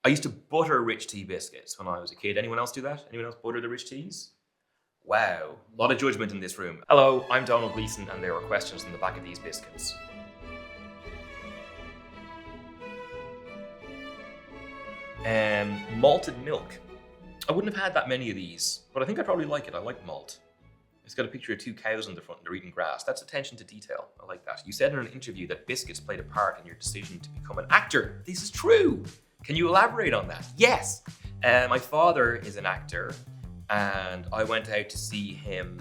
I used to butter rich tea biscuits when I was a kid. Anyone else do that? Anyone else butter the rich teas? Wow, a lot of judgment in this room. Hello, I'm Domhnall Gleeson, and there are questions on the back of these biscuits. Malted milk. I wouldn't have had that many of these, but I think I probably like it. I like malt. It's got a picture of 2 cows on the front and they're eating grass. That's attention to detail. I like that. You said in an interview that biscuits played a part in your decision to become an actor. This is true. Can you elaborate on that? Yes. My father is an actor, and I went out to see him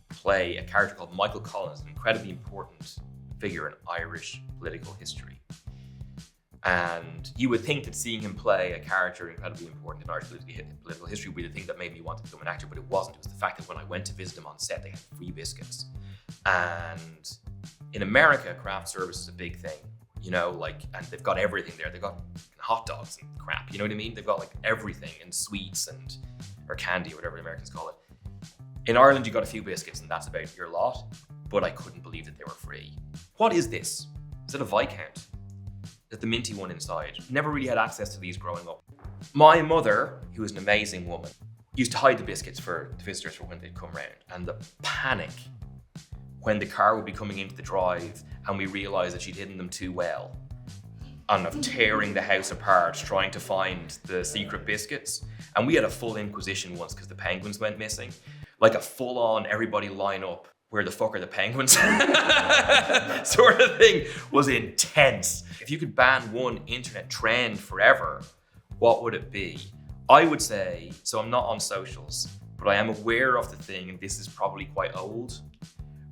play a character called Michael Collins, an incredibly important figure in Irish political history. And you would think that seeing him play a character incredibly important in Irish political history would be the thing that made me want to become an actor, but it wasn't. It was the fact that when I went to visit him on set, they had free biscuits. And in America, craft service is a big thing, you know, like, and they've got everything there. They've got hot dogs and crap, you know what I mean? They've got like everything, and sweets and, or candy, or whatever the Americans call it. In Ireland, you got a few biscuits and that's about your lot, but I couldn't believe that they were free. What is this? Is it a Viscount? Is the minty one inside? Never really had access to these growing up. My mother, who is an amazing woman, used to hide the biscuits for the visitors for when they'd come round. And the panic when the car would be coming into the drive and we realised that she'd hidden them too well, and of tearing the house apart trying to find the secret biscuits. And we had a full inquisition once because the penguins went missing. Like a full-on everybody line up, where the fuck are the penguins? sort of thing was intense. If you could ban one internet trend forever, what would it be? I would say, so I'm not on socials, but I am aware of the thing, and this is probably quite old,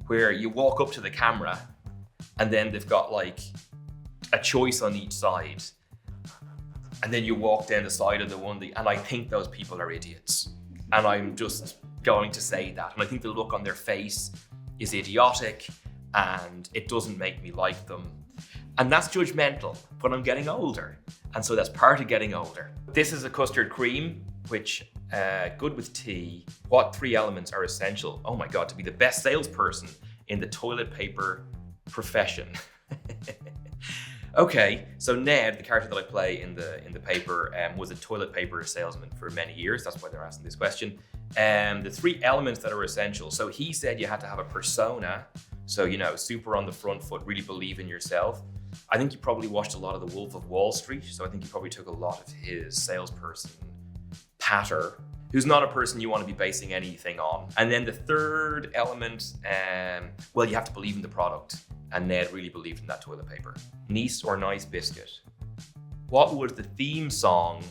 where you walk up to the camera and then they've got like a choice on each side. And then you walk down the side of the one, and I think those people are idiots. And I'm just going to say that. And I think the look on their face is idiotic and it doesn't make me like them. And that's judgmental, but I'm getting older. And so that's part of getting older. This is a custard cream, which good with tea. What 3 elements are essential? Oh my God, to be the best salesperson in the toilet paper profession. Okay, so Ned, the character that I play in the paper, was a toilet paper salesman for many years. That's why they're asking this question. The 3 elements that are essential. So he said you had to have a persona. So, you know, super on the front foot, really believe in yourself. I think you probably watched a lot of The Wolf of Wall Street. So I think you probably took a lot of his salesperson patter, who's not a person you want to be basing anything on. And then the 3rd element, well, you have to believe in the product. And Ned really believed in that toilet paper. Nice or nice biscuit? What would the theme song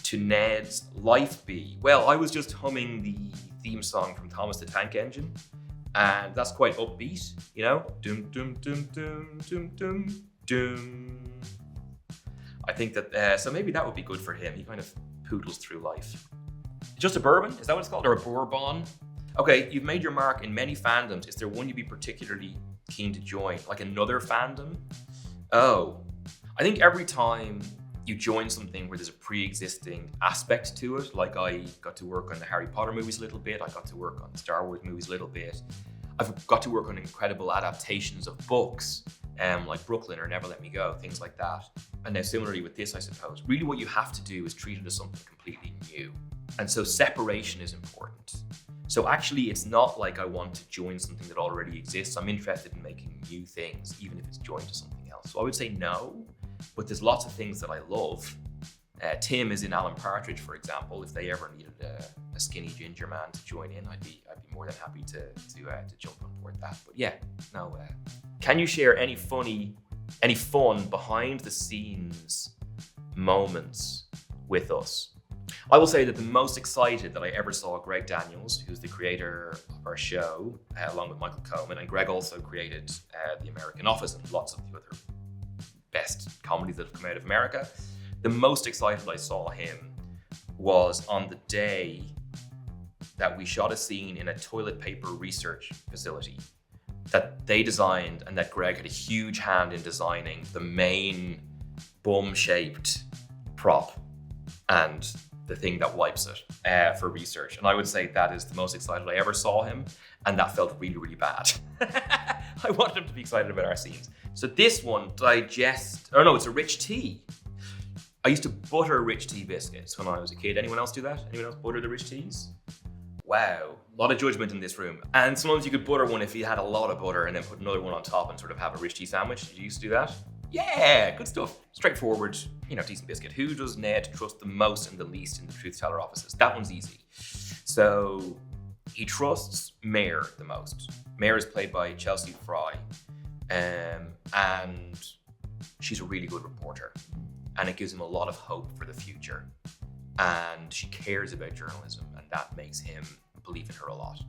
to Ned's life be? Well, I was just humming the theme song from Thomas the Tank Engine, and that's quite upbeat, you know? Dum dum dum dum dum dum dum. I think that, so maybe that would be good for him. He kind of poodles through life. Just a bourbon? Is that what it's called? Or a bourbon? Okay, you've made your mark in many fandoms. Is there one you'd be particularly keen to join? Like another fandom? Oh, I think every time you join something where there's a pre-existing aspect to it, like I got to work on the Harry Potter movies a little bit, I got to work on the Star Wars movies a little bit, I've got to work on incredible adaptations of books, like Brooklyn or Never Let Me Go, things like that. And now similarly with this, I suppose, really what you have to do is treat it as something completely new. And so separation is important. So actually, it's not like I want to join something that already exists. I'm interested in making new things, even if it's joined to something else. So I would say no, but there's lots of things that I love. Tim is in Alan Partridge, for example. If they ever needed a skinny ginger man to join in, I'd be more than happy to jump on board that. But yeah, no. Can you share any fun behind the scenes moments with us? I will say that the most excited that I ever saw Greg Daniels, who's the creator of our show, along with Michael Coleman, and Greg also created The American Office and lots of the other best comedies that have come out of America. The most excited I saw him was on the day that we shot a scene in a toilet paper research facility that they designed, and that Greg had a huge hand in designing the main bum-shaped prop and the thing that wipes it for research. And I would say that is the most excited I ever saw him, and that felt really, really bad. I wanted him to be excited about our scenes. So this one, it's a rich tea. I used to butter rich tea biscuits when I was a kid. Anyone else do that? Anyone else butter the rich teas? Wow, a lot of judgment in this room. And sometimes you could butter one if you had a lot of butter and then put another one on top and sort of have a rich tea sandwich. Did you used to do that? Yeah, good stuff. Straightforward, decent biscuit. Who does Ned trust the most and the least in the truth teller offices? That one's easy. So he trusts Mare the most. Mare is played by Chelsea Fry, and she's a really good reporter, and it gives him a lot of hope for the future. And she cares about journalism, and that makes him believe in her a lot.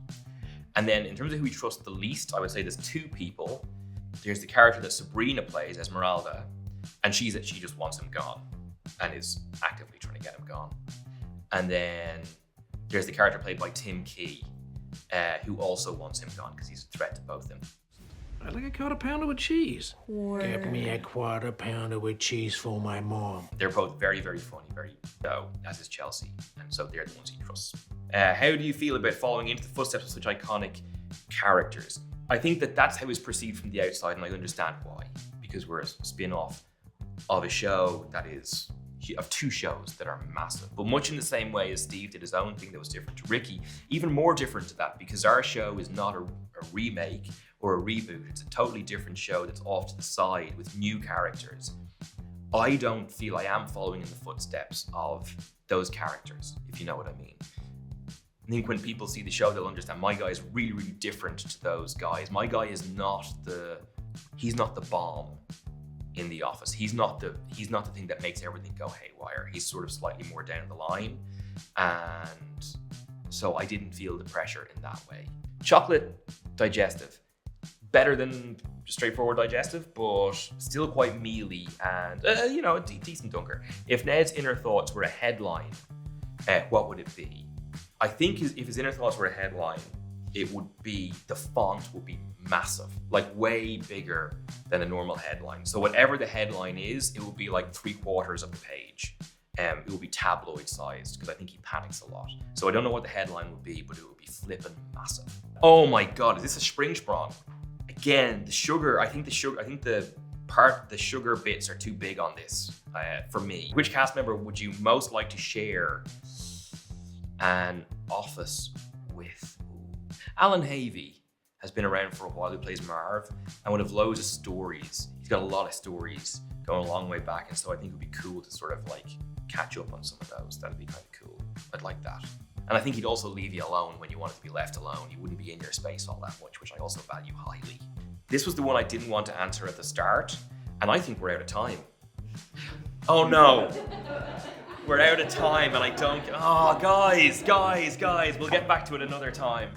And then in terms of who he trusts the least, I would say there's two people. There's the character that Sabrina plays, Esmeralda, and she just wants him gone and is actively trying to get him gone. And then there's the character played by Tim Key, who also wants him gone because he's a threat to both of them. I'd like a quarter pounder with cheese. Give me a quarter pounder with cheese for my mom. They're both very, very funny, as is Chelsea, and so they're the ones he trusts. How do you feel about following into the footsteps of such iconic characters? I think that's how it's perceived from the outside, and I understand why, because we're a spin-off of a show of two shows that are massive, but much in the same way as Steve did his own thing that was different to Ricky, even more different to that, because our show is not a remake or a reboot. It's a totally different show that's off to the side with new characters. I don't feel I am following in the footsteps of those characters, if you know what I mean. I think when people see the show, they'll understand my guy is really, really different to those guys. My guy is he's not the bomb in the office. He's not the thing that makes everything go haywire. He's sort of slightly more down the line. And so I didn't feel the pressure in that way. Chocolate, digestive. Better than straightforward digestive, but still quite mealy and, a decent dunker. If Ned's inner thoughts were a headline, what would it be? I think if his inner thoughts were a headline, it would be, the font would be massive, like way bigger than a normal headline. So whatever the headline is, it would be like 3/4 of the page. It will be tabloid sized because I think he panics a lot. So I don't know what the headline would be, but it would be flippin' massive. Oh my God, is this a Springsprong? Again, the sugar bits are too big on this for me. Which cast member would you most like to share an office with? Alan Havey has been around for a while, who plays Marv, and would have loads of stories. He's got a lot of stories going a long way back, and so I think it would be cool to sort of like catch up on some of those. That'd be kind of cool. I'd like that. And I think he'd also leave you alone when you wanted to be left alone. He wouldn't be in your space all that much, which I also value highly. This was the one I didn't want to answer at the start, and I think we're out of time. Oh no. We're out of time and I don't, guys, we'll get back to it another time.